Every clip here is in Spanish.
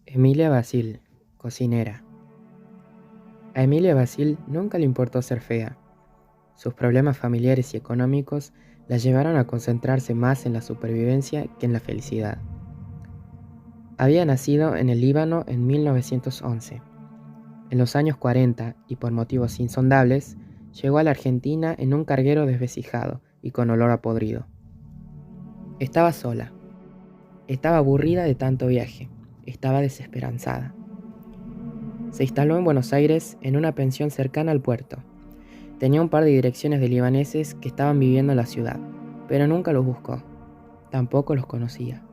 Emilia Basil, cocinera. A Emilia Basil nunca le importó ser fea. Sus problemas familiares y económicos la llevaron a concentrarse más en la supervivencia que en la felicidad. Había nacido en el Líbano en 1911. En los años 40, y por motivos insondables, llegó a la Argentina en un carguero desvencijado y con olor a podrido. Estaba sola. Estaba aburrida de tanto viaje. Estaba desesperanzada. Se instaló en Buenos Aires en una pensión cercana al puerto. Tenía un par de direcciones de libaneses que estaban viviendo en la ciudad, pero nunca los buscó. Tampoco los conocía.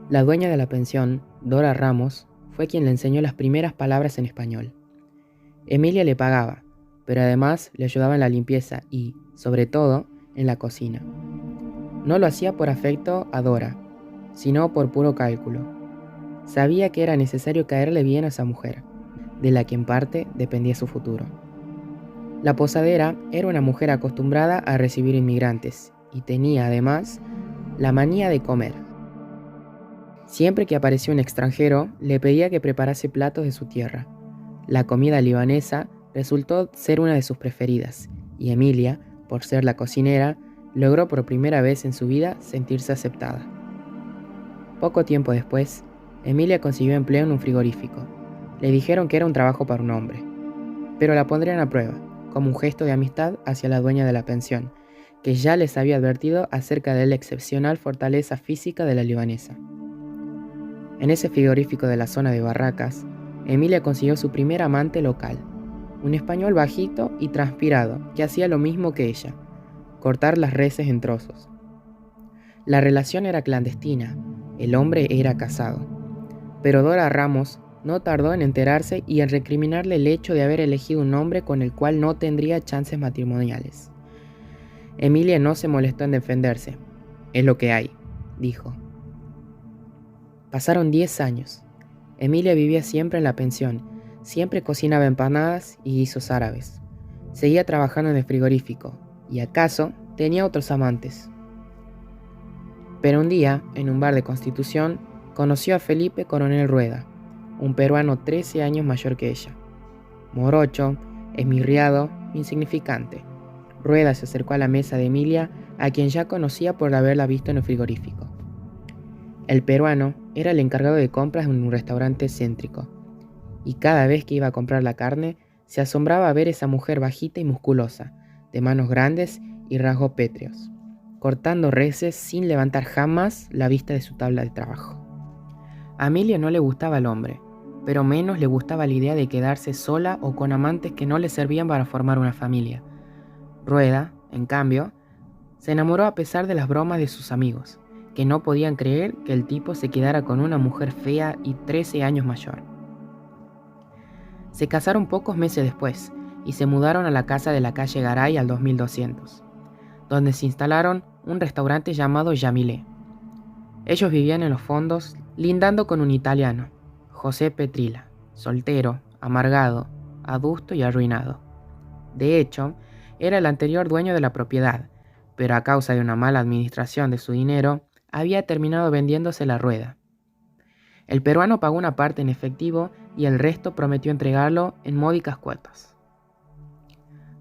La dueña de la pensión, Dora Ramos, fue quien le enseñó las primeras palabras en español. Emilia le pagaba, pero además le ayudaba en la limpieza y, sobre todo, en la cocina. No lo hacía por afecto a Dora, sino por puro cálculo. Sabía que era necesario caerle bien a esa mujer, de la que en parte dependía su futuro. La posadera era una mujer acostumbrada a recibir inmigrantes y tenía, además, la manía de comer. Siempre que aparecía un extranjero, le pedía que preparase platos de su tierra. La comida libanesa resultó ser una de sus preferidas, y Emilia, por ser la cocinera, logró por primera vez en su vida sentirse aceptada. Poco tiempo después, Emilia consiguió empleo en un frigorífico. Le dijeron que era un trabajo para un hombre, pero la pondrían a prueba, como un gesto de amistad hacia la dueña de la pensión, que ya les había advertido acerca de la excepcional fortaleza física de la libanesa. En ese frigorífico de la zona de Barracas, Emilia consiguió su primer amante local, un español bajito y transpirado que hacía lo mismo que ella, cortar las reses en trozos. La relación era clandestina, el hombre era casado, pero Dora Ramos no tardó en enterarse y en recriminarle el hecho de haber elegido un hombre con el cual no tendría chances matrimoniales. Emilia no se molestó en defenderse. Es lo que hay, dijo. Pasaron 10 años. Emilia vivía siempre en la pensión, siempre cocinaba empanadas y guisos árabes. Seguía trabajando en el frigorífico, y acaso tenía otros amantes. Pero un día, en un bar de Constitución, conoció a Felipe Coronel Rueda, un peruano 13 años mayor que ella. Morocho, esmirriado, insignificante. Rueda se acercó a la mesa de Emilia, a quien ya conocía por haberla visto en el frigorífico. El peruano era el encargado de compras en un restaurante céntrico, y cada vez que iba a comprar la carne, se asombraba a ver esa mujer bajita y musculosa, de manos grandes y rasgos pétreos, cortando reses sin levantar jamás la vista de su tabla de trabajo. A Emilia no le gustaba el hombre, pero menos le gustaba la idea de quedarse sola o con amantes que no le servían para formar una familia. Rueda, en cambio, se enamoró a pesar de las bromas de sus amigos, que no podían creer que el tipo se quedara con una mujer fea y 13 años mayor. Se casaron pocos meses después y se mudaron a la casa de la calle Garay al 2200, donde se instalaron un restaurante llamado Yamilé. Ellos vivían en los fondos, lindando con un italiano, José Petrila, soltero, amargado, adusto y arruinado. De hecho, era el anterior dueño de la propiedad, pero a causa de una mala administración de su dinero, había terminado vendiéndose la Rueda. El peruano pagó una parte en efectivo y el resto prometió entregarlo en módicas cuotas.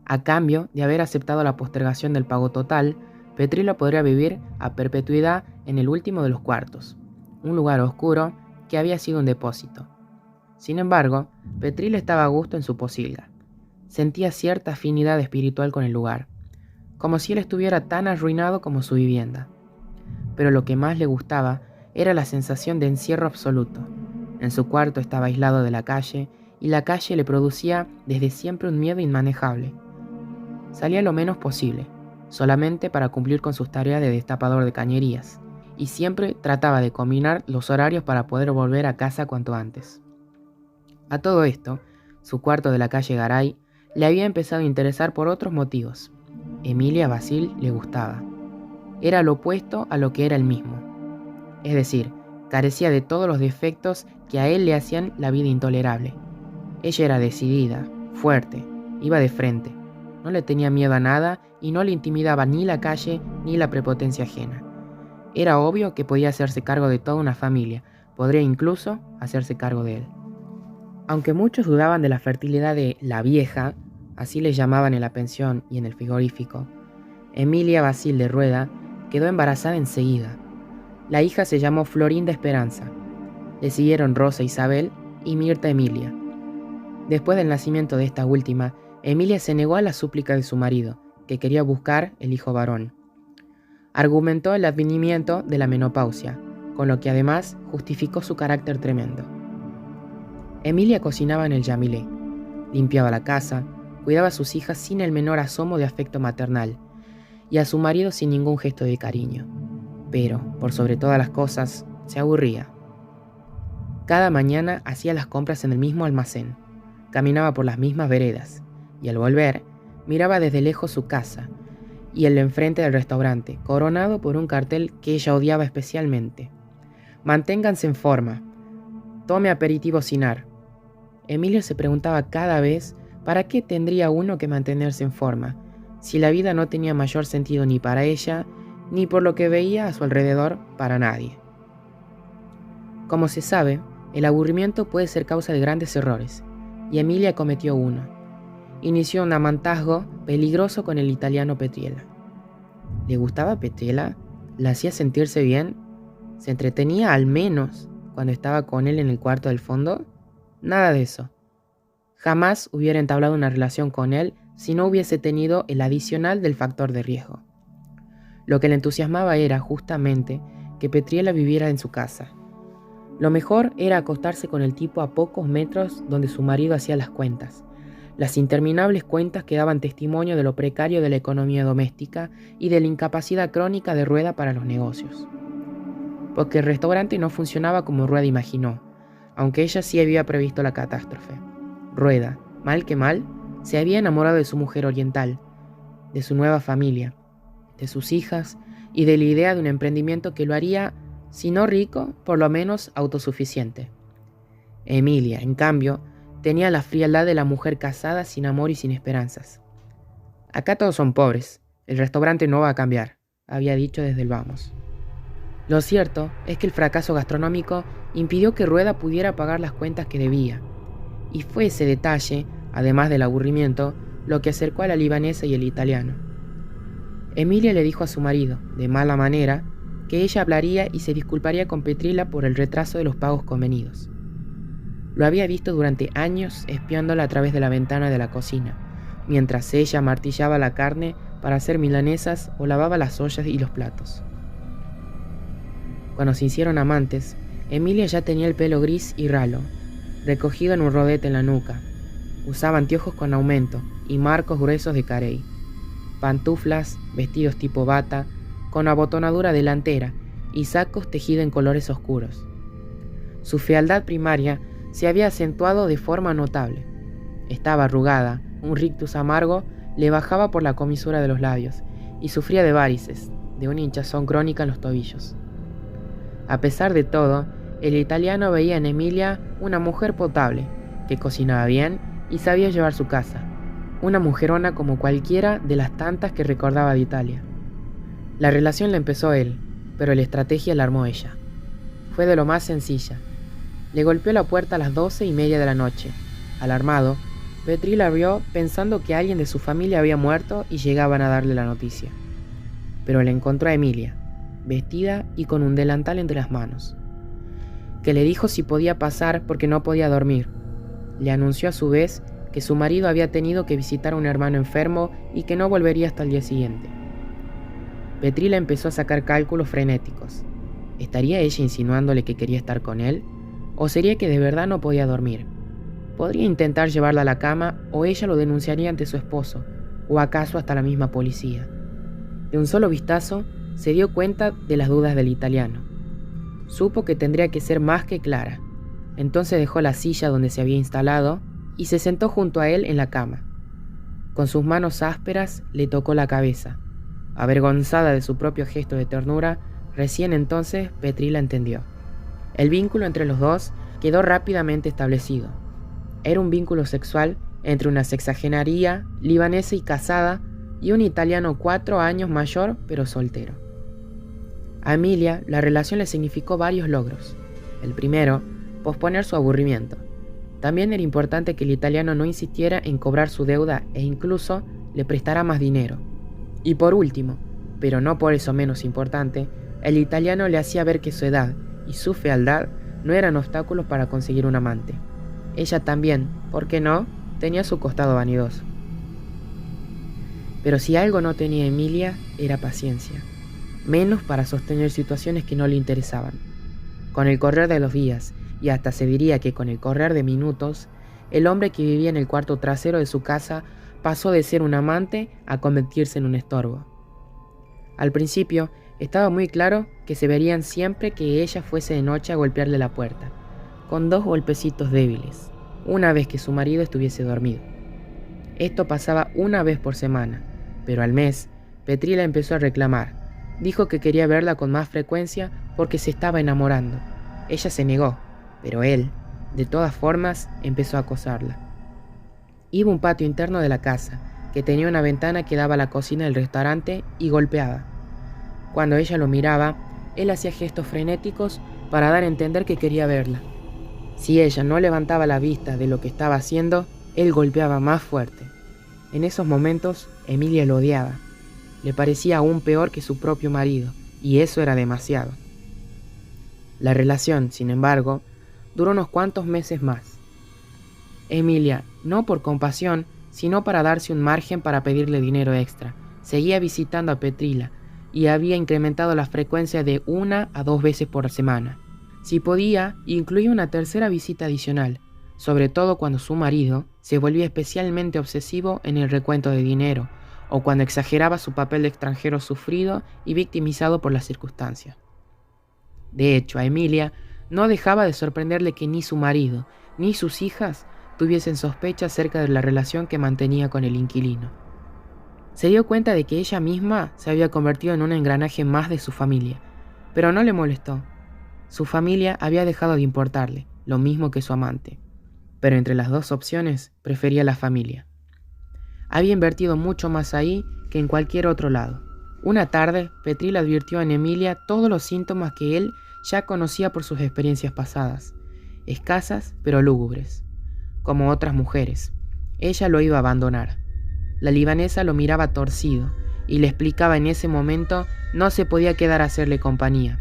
A cambio de haber aceptado la postergación del pago total, Petrila podría vivir a perpetuidad en el último de los cuartos, un lugar oscuro que había sido un depósito. Sin embargo, Petrila estaba a gusto en su posilga. Sentía cierta afinidad espiritual con el lugar, como si él estuviera tan arruinado como su vivienda. Pero lo que más le gustaba era la sensación de encierro absoluto. En su cuarto estaba aislado de la calle, y la calle le producía desde siempre un miedo inmanejable. Salía lo menos posible, solamente para cumplir con sus tareas de destapador de cañerías, y siempre trataba de combinar los horarios para poder volver a casa cuanto antes. A todo esto, su cuarto de la calle Garay le había empezado a interesar por otros motivos. Emilia Basil le gustaba. Era lo opuesto a lo que era él mismo. Es decir, carecía de todos los defectos que a él le hacían la vida intolerable. Ella era decidida, fuerte, iba de frente, no le tenía miedo a nada y no le intimidaba ni la calle ni la prepotencia ajena. Era obvio que podía hacerse cargo de toda una familia, Podría incluso hacerse cargo de él. Aunque muchos dudaban de la fertilidad de la vieja, así le llamaban en la pensión y en el frigorífico, Emilia Basile de Rueda quedó embarazada enseguida. La hija se llamó Florinda Esperanza. Le siguieron Rosa Isabel y Mirta Emilia. Después del nacimiento de esta última, Emilia se negó a la súplica de su marido, que quería buscar el hijo varón. Argumentó el advenimiento de la menopausia, con lo que además justificó su carácter tremendo. Emilia cocinaba en el yamilé, limpiaba la casa, cuidaba a sus hijas sin el menor asomo de afecto maternal, y a su marido sin ningún gesto de cariño. Pero, por sobre todas las cosas, se aburría. Cada mañana hacía las compras en el mismo almacén, caminaba por las mismas veredas, y al volver, miraba desde lejos su casa, y el de enfrente del restaurante, coronado por un cartel que ella odiaba especialmente. Manténganse en forma. Tome aperitivo Sinar. Emilio se preguntaba cada vez para qué tendría uno que mantenerse en forma, si la vida no tenía mayor sentido ni para ella, ni por lo que veía a su alrededor para nadie. Como se sabe, el aburrimiento puede ser causa de grandes errores, y Emilia cometió uno. Inició un amantazgo peligroso con el italiano Petriella. ¿Le gustaba Petriella? ¿La hacía sentirse bien? ¿Se entretenía al menos cuando estaba con él en el cuarto del fondo? Nada de eso. Jamás hubiera entablado una relación con él si no hubiese tenido el adicional del factor de riesgo. Lo que le entusiasmaba era, justamente, que Petriella viviera en su casa. Lo mejor era acostarse con el tipo a pocos metros donde su marido hacía las cuentas. Las interminables cuentas que daban testimonio de lo precario de la economía doméstica y de la incapacidad crónica de Rueda para los negocios. Porque el restaurante no funcionaba como Rueda imaginó, aunque ella sí había previsto la catástrofe. Rueda, mal que mal, se había enamorado de su mujer oriental, de su nueva familia, de sus hijas y de la idea de un emprendimiento que lo haría, si no rico, por lo menos autosuficiente. Emilia, en cambio, tenía la frialdad de la mujer casada sin amor y sin esperanzas. Acá todos son pobres, el restaurante no va a cambiar, había dicho desde el vamos. Lo cierto es que el fracaso gastronómico impidió que Rueda pudiera pagar las cuentas que debía, y fue ese detalle, además del aburrimiento, lo que acercó a la libanesa y el italiano. Emilia le dijo a su marido, de mala manera, que ella hablaría y se disculparía con Petriella por el retraso de los pagos convenidos. Lo había visto durante años espiándola a través de la ventana de la cocina, mientras ella martillaba la carne para hacer milanesas o lavaba las ollas y los platos. Cuando se hicieron amantes, Emilia ya tenía el pelo gris y ralo, recogido en un rodete en la nuca. Usaba anteojos con aumento y marcos gruesos de carey, pantuflas, vestidos tipo bata, con abotonadura delantera y sacos tejidos en colores oscuros. Su fealdad primaria se había acentuado de forma notable. Estaba arrugada, un rictus amargo le bajaba por la comisura de los labios y sufría de varices, de una hinchazón crónica en los tobillos. A pesar de todo, el italiano veía en Emilia una mujer potable, que cocinaba bien y sabía llevar su casa, una mujerona como cualquiera de las tantas que recordaba de Italia. La relación la empezó él, pero la estrategia la armó ella. Fue de lo más sencilla. Le golpeó la puerta a las 12:30 de la noche. Alarmado, Petriella abrió pensando que alguien de su familia había muerto y llegaban a darle la noticia. Pero le encontró a Emilia, vestida y con un delantal entre las manos, que le dijo si podía pasar porque no podía dormir. Le anunció a su vez que su marido había tenido que visitar a un hermano enfermo y que no volvería hasta el día siguiente. Petriella empezó a sacar cálculos frenéticos. ¿Estaría ella insinuándole que quería estar con él? ¿O sería que de verdad no podía dormir? ¿Podría intentar llevarla a la cama o ella lo denunciaría ante su esposo? ¿O acaso hasta la misma policía? De un solo vistazo, se dio cuenta de las dudas del italiano. Supo que tendría que ser más que clara. Entonces dejó la silla donde se había instalado y se sentó junto a él en la cama. Con sus manos ásperas le tocó la cabeza. Avergonzada de su propio gesto de ternura, recién entonces Petriella entendió. El vínculo entre los dos quedó rápidamente establecido. Era un vínculo sexual entre una sexagenaria libanesa y casada y un italiano 4 años mayor pero soltero. A Emilia la relación le significó varios logros. El primero, posponer su aburrimiento. También era importante que el italiano no insistiera en cobrar su deuda e incluso le prestara más dinero. Y por último, pero no por eso menos importante, el italiano le hacía ver que su edad y su fealdad no eran obstáculos para conseguir un amante. Ella también, ¿por qué no?, tenía su costado vanidoso. Pero si algo no tenía Emilia, era paciencia, menos para sostener situaciones que no le interesaban. Con el correr de los días, y hasta se diría que con el correr de minutos, el hombre que vivía en el cuarto trasero de su casa pasó de ser un amante a convertirse en un estorbo. Al principio, estaba muy claro que se verían siempre que ella fuese de noche a golpearle la puerta, con 2 golpecitos débiles, una vez que su marido estuviese dormido. Esto pasaba una vez por semana, pero al mes, Petrila empezó a reclamar. Dijo que quería verla con más frecuencia porque se estaba enamorando. Ella se negó, pero él, de todas formas, empezó a acosarla. Iba a un patio interno de la casa, que tenía una ventana que daba a la cocina del restaurante, y golpeaba. Cuando ella lo miraba, él hacía gestos frenéticos para dar a entender que quería verla. Si ella no levantaba la vista de lo que estaba haciendo, él golpeaba más fuerte. En esos momentos, Emilia lo odiaba. Le parecía aún peor que su propio marido, y eso era demasiado. La relación, sin embargo, duró unos cuantos meses más. Emilia, no por compasión, sino para darse un margen para pedirle dinero extra, seguía visitando a Petrila y había incrementado la frecuencia de 1 a 2 veces por semana. Si podía, incluía una tercera visita adicional, sobre todo cuando su marido se volvía especialmente obsesivo en el recuento de dinero o cuando exageraba su papel de extranjero sufrido y victimizado por las circunstancias. De hecho, a Emilia no dejaba de sorprenderle que ni su marido ni sus hijas tuviesen sospechas acerca de la relación que mantenía con el inquilino. Se dio cuenta de que ella misma se había convertido en un engranaje más de su familia, pero no le molestó. Su familia había dejado de importarle, lo mismo que su amante, pero entre las dos opciones prefería la familia. Había invertido mucho más ahí que en cualquier otro lado. Una tarde, Petrila advirtió en Emilia todos los síntomas que él ya conocía por sus experiencias pasadas, escasas pero lúgubres. Como otras mujeres, ella lo iba a abandonar. La libanesa lo miraba torcido y le explicaba en ese momento no se podía quedar a hacerle compañía,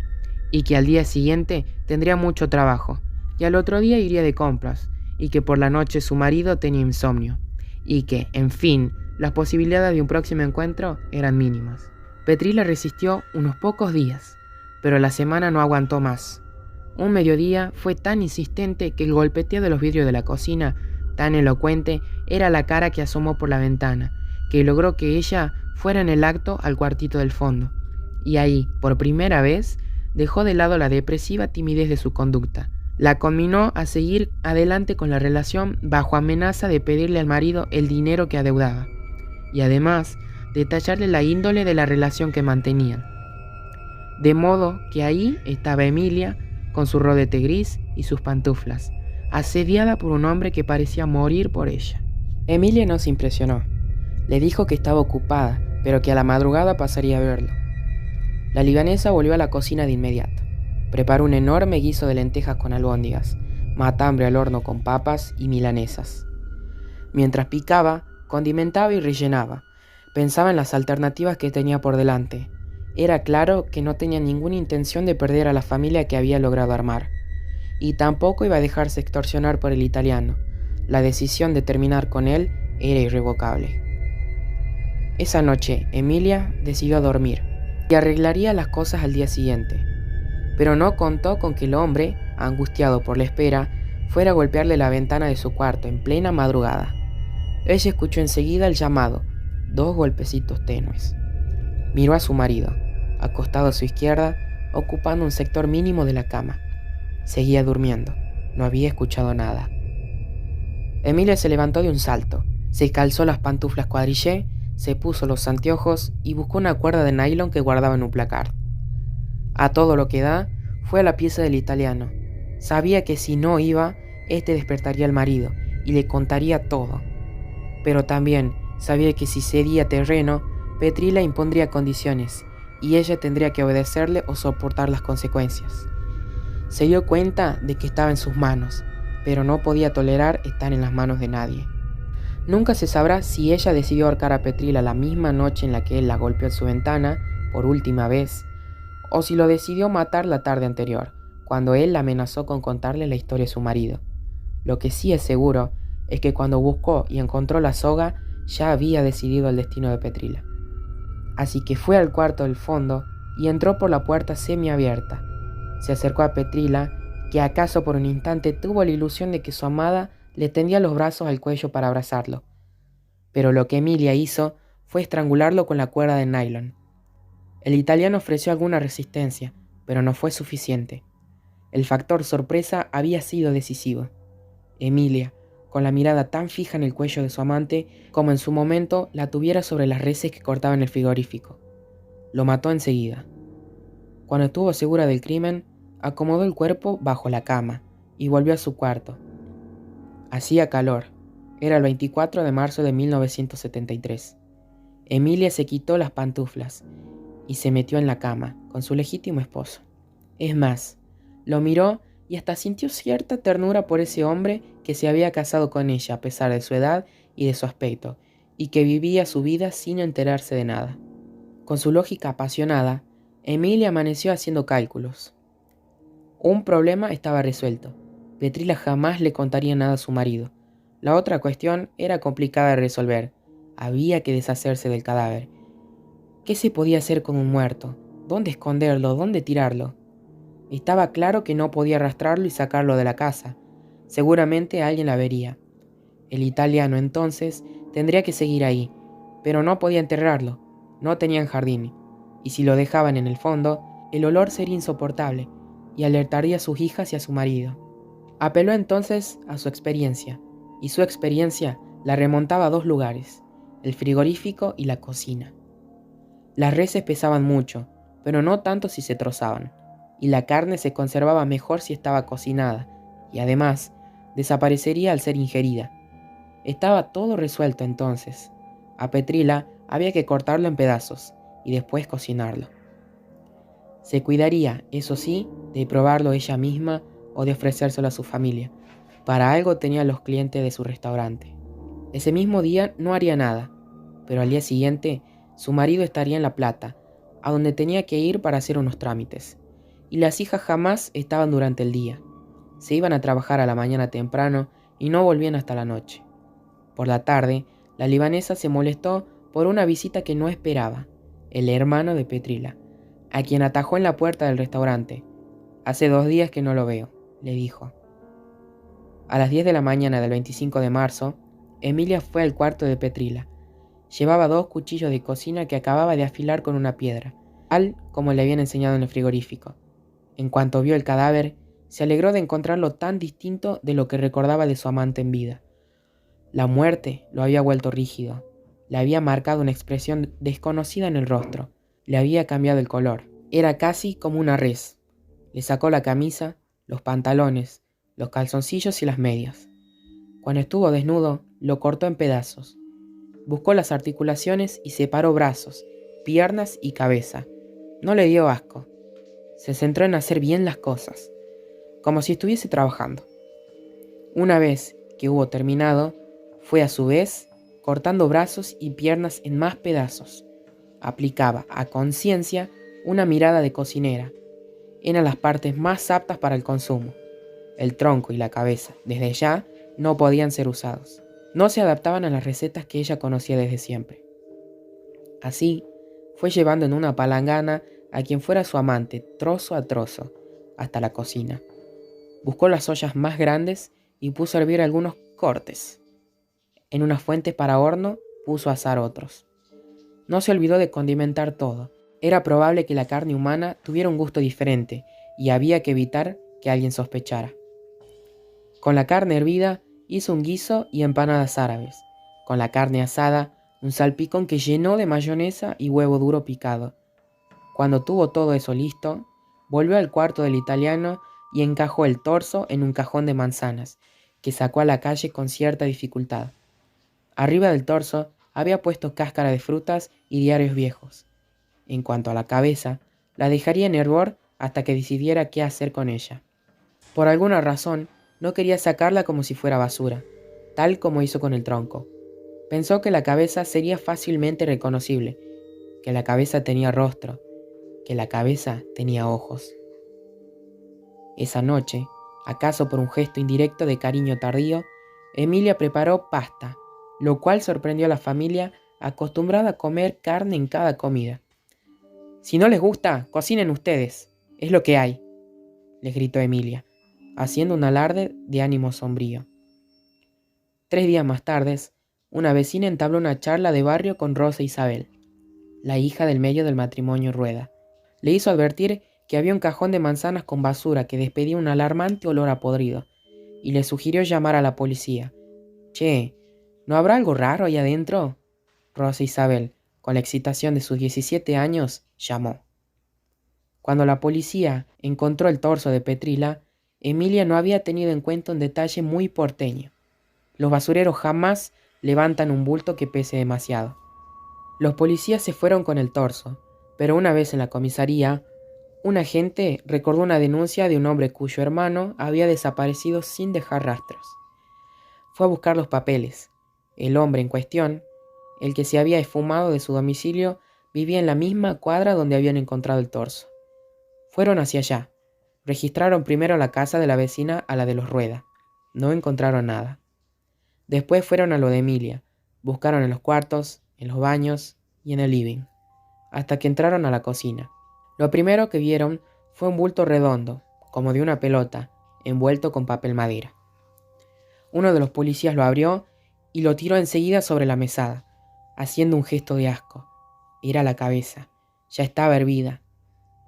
y que al día siguiente tendría mucho trabajo, y al otro día iría de compras, y que por la noche su marido tenía insomnio, y que, en fin, las posibilidades de un próximo encuentro eran mínimas. Petrila resistió unos pocos días, pero la semana no aguantó más. Un mediodía fue tan insistente que el golpeteo de los vidrios de la cocina, tan elocuente, era la cara que asomó por la ventana, que logró que ella fuera en el acto al cuartito del fondo. Y ahí, por primera vez, dejó de lado la depresiva timidez de su conducta. La conminó a seguir adelante con la relación bajo amenaza de pedirle al marido el dinero que adeudaba, y además detallarle la índole de la relación que mantenían. De modo que ahí estaba Emilia, con su rodete gris y sus pantuflas, asediada por un hombre que parecía morir por ella. Emilia no se impresionó. Le dijo que estaba ocupada, pero que a la madrugada pasaría a verlo. La libanesa volvió a la cocina de inmediato. Preparó un enorme guiso de lentejas con albóndigas, matambre al horno con papas y milanesas. Mientras picaba, condimentaba y rellenaba. Pensaba en las alternativas que tenía por delante. Era claro que no tenía ninguna intención de perder a la familia que había logrado armar. Y tampoco iba a dejarse extorsionar por el italiano. La decisión de terminar con él era irrevocable. Esa noche, Emilia decidió dormir y arreglaría las cosas al día siguiente. Pero no contó con que el hombre, angustiado por la espera, fuera a golpearle la ventana de su cuarto en plena madrugada. Ella escuchó enseguida el llamado, 2 golpecitos tenues. Miró a su marido, acostado a su izquierda, ocupando un sector mínimo de la cama. Seguía durmiendo, no había escuchado nada. Emilia se levantó de un salto, se calzó las pantuflas cuadrillé, se puso los anteojos y buscó una cuerda de nylon que guardaba en un placard. A todo lo que da, fue a la pieza del italiano. Sabía que si no iba, este despertaría al marido y le contaría todo. Pero también sabía que si cedía terreno, Petrila impondría condiciones y ella tendría que obedecerle o soportar las consecuencias. Se dio cuenta de que estaba en sus manos, pero no podía tolerar estar en las manos de nadie. Nunca se sabrá si ella decidió ahorcar a Petrila la misma noche en la que él la golpeó en su ventana por última vez, o si lo decidió matar la tarde anterior, cuando él la amenazó con contarle la historia de su marido. Lo que sí es seguro es que cuando buscó y encontró la soga, ya había decidido el destino de Petrila. Así que fue al cuarto del fondo y entró por la puerta semiabierta. Se acercó a Petrila, que acaso por un instante tuvo la ilusión de que su amada le tendía los brazos al cuello para abrazarlo. Pero lo que Emilia hizo fue estrangularlo con la cuerda de nylon. El italiano ofreció alguna resistencia, pero no fue suficiente. El factor sorpresa había sido decisivo. Emilia, con la mirada tan fija en el cuello de su amante como en su momento la tuviera sobre las reses que cortaba en el frigorífico, lo mató enseguida. Cuando estuvo segura del crimen, acomodó el cuerpo bajo la cama y volvió a su cuarto. Hacía calor. Era el 24 de marzo de 1973. Emilia se quitó las pantuflas y se metió en la cama con su legítimo esposo. Es más, lo miró y hasta sintió cierta ternura por ese hombre que se había casado con ella a pesar de su edad y de su aspecto, y que vivía su vida sin enterarse de nada. Con su lógica apasionada, Emilia amaneció haciendo cálculos. Un problema estaba resuelto. Petrila jamás le contaría nada a su marido. La otra cuestión era complicada de resolver. Había que deshacerse del cadáver. ¿Qué se podía hacer con un muerto? ¿Dónde esconderlo? ¿Dónde tirarlo? Estaba claro que no podía arrastrarlo y sacarlo de la casa. Seguramente alguien la vería. El italiano entonces tendría que seguir ahí, pero no podía enterrarlo. No tenían jardín, y si lo dejaban en el fondo, el olor sería insoportable y alertaría a sus hijas y a su marido. Apeló entonces a su experiencia, y su experiencia la remontaba a dos lugares, el frigorífico y la cocina. Las reses pesaban mucho, pero no tanto si se trozaban, y la carne se conservaba mejor si estaba cocinada, y además desaparecería al ser ingerida. Estaba todo resuelto entonces. A Petrila había que cortarlo en pedazos y después cocinarlo. Se cuidaría, eso sí, de probarlo ella misma o de ofrecérselo a su familia. Para algo tenía los clientes de su restaurante. Ese mismo día no haría nada, pero al día siguiente su marido estaría en La Plata, a donde tenía que ir para hacer unos trámites. Y las hijas jamás estaban durante el día. Se iban a trabajar a la mañana temprano y no volvían hasta la noche. Por la tarde, la libanesa se molestó por una visita que no esperaba, el hermano de Petrila, a quien atajó en la puerta del restaurante. «Hace 2 días que no lo veo», le dijo. A las 10 de la mañana del 25 de marzo, Emilia fue al cuarto de Petrila. Llevaba 2 cuchillos de cocina que acababa de afilar con una piedra, tal como le habían enseñado en el frigorífico. En cuanto vio el cadáver, se alegró de encontrarlo tan distinto de lo que recordaba de su amante en vida. La muerte lo había vuelto rígido, le había marcado una expresión desconocida en el rostro, le había cambiado el color. Era casi como una res. Le sacó la camisa, los pantalones, los calzoncillos y las medias. Cuando estuvo desnudo, lo cortó en pedazos. Buscó las articulaciones y separó brazos, piernas y cabeza. No le dio asco. Se centró en hacer bien las cosas, como si estuviese trabajando. Una vez que hubo terminado, fue a su vez cortando brazos y piernas en más pedazos. Aplicaba a conciencia una mirada de cocinera. Eran las partes más aptas para el consumo. El tronco y la cabeza, desde ya, no podían ser usados. No se adaptaban a las recetas que ella conocía desde siempre. Así, fue llevando en una palangana a quien fuera su amante, trozo a trozo, hasta la cocina. Buscó las ollas más grandes y puso a hervir algunos cortes. En unas fuentes para horno puso a asar otros. No se olvidó de condimentar todo. Era probable que la carne humana tuviera un gusto diferente y había que evitar que alguien sospechara. Con la carne hervida hizo un guiso y empanadas árabes. Con la carne asada, un salpicón que llenó de mayonesa y huevo duro picado. Cuando tuvo todo eso listo, volvió al cuarto del italiano y encajó el torso en un cajón de manzanas, que sacó a la calle con cierta dificultad. Arriba del torso había puesto cáscara de frutas y diarios viejos. En cuanto a la cabeza, la dejaría en hervor hasta que decidiera qué hacer con ella. Por alguna razón, no quería sacarla como si fuera basura, tal como hizo con el tronco. Pensó que la cabeza sería fácilmente reconocible, que la cabeza tenía rostro, que la cabeza tenía ojos. Esa noche, acaso por un gesto indirecto de cariño tardío, Emilia preparó pasta, lo cual sorprendió a la familia acostumbrada a comer carne en cada comida. «Si no les gusta, cocinen ustedes, es lo que hay», les gritó Emilia, haciendo un alarde de ánimo sombrío. 3 días más tarde, una vecina entabló una charla de barrio con Rosa Isabel, la hija del medio del matrimonio Rueda. Le hizo advertir que había un cajón de manzanas con basura que despedía un alarmante olor a podrido, y le sugirió llamar a la policía. «Che, ¿no habrá algo raro ahí adentro?», Rosa Isabel, con la excitación de sus 17 años, llamó. Cuando la policía encontró el torso de Petrila, Emilia no había tenido en cuenta un detalle muy porteño. Los basureros jamás levantan un bulto que pese demasiado. Los policías se fueron con el torso, pero una vez en la comisaría, un agente recordó una denuncia de un hombre cuyo hermano había desaparecido sin dejar rastros. Fue a buscar los papeles. El hombre en cuestión, el que se había esfumado de su domicilio, vivía en la misma cuadra donde habían encontrado el torso. Fueron hacia allá. Registraron primero la casa de la vecina a la de los Rueda. No encontraron nada. Después fueron a lo de Emilia. Buscaron en los cuartos, en los baños y en el living, hasta que entraron a la cocina. Lo primero que vieron fue un bulto redondo, como de una pelota, envuelto con papel madera. Uno de los policías lo abrió y lo tiró enseguida sobre la mesada, haciendo un gesto de asco. Era la cabeza. Ya estaba hervida.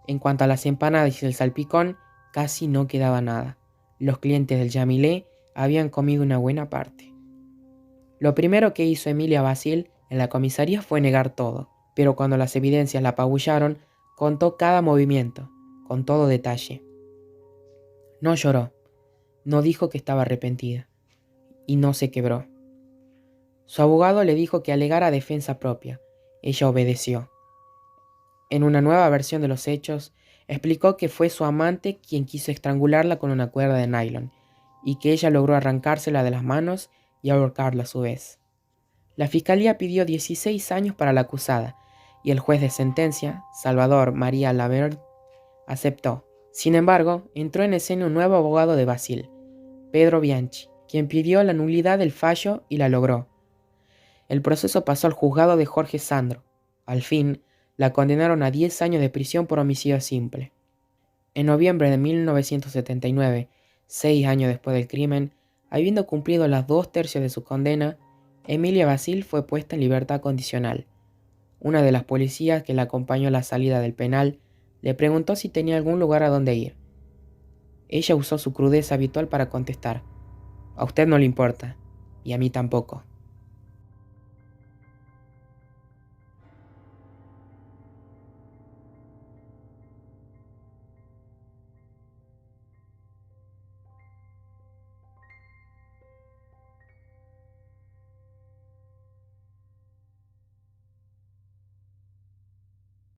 En cuanto a las empanadas y el salpicón, casi no quedaba nada. Los clientes del Yamilé habían comido una buena parte. Lo primero que hizo Emilia Basil en la comisaría fue negar todo, pero cuando las evidencias la apabullaron, contó cada movimiento, con todo detalle. No lloró, no dijo que estaba arrepentida, y no se quebró. Su abogado le dijo que alegara defensa propia. Ella obedeció. En una nueva versión de los hechos, explicó que fue su amante quien quiso estrangularla con una cuerda de nylon, y que ella logró arrancársela de las manos y ahorcarla a su vez. La fiscalía pidió 16 años para la acusada, y el juez de sentencia, Salvador María Laverde, aceptó. Sin embargo, entró en escena un nuevo abogado de Basil, Pedro Bianchi, quien pidió la nulidad del fallo y la logró. El proceso pasó al juzgado de Jorge Sandro. Al fin, la condenaron a 10 años de prisión por homicidio simple. En noviembre de 1979, 6 años después del crimen, habiendo cumplido las 2/3 de su condena, Emilia Basil fue puesta en libertad condicional. Una de las policías que la acompañó a la salida del penal le preguntó si tenía algún lugar a donde ir. Ella usó su crudeza habitual para contestar: «A usted no le importa, y a mí tampoco».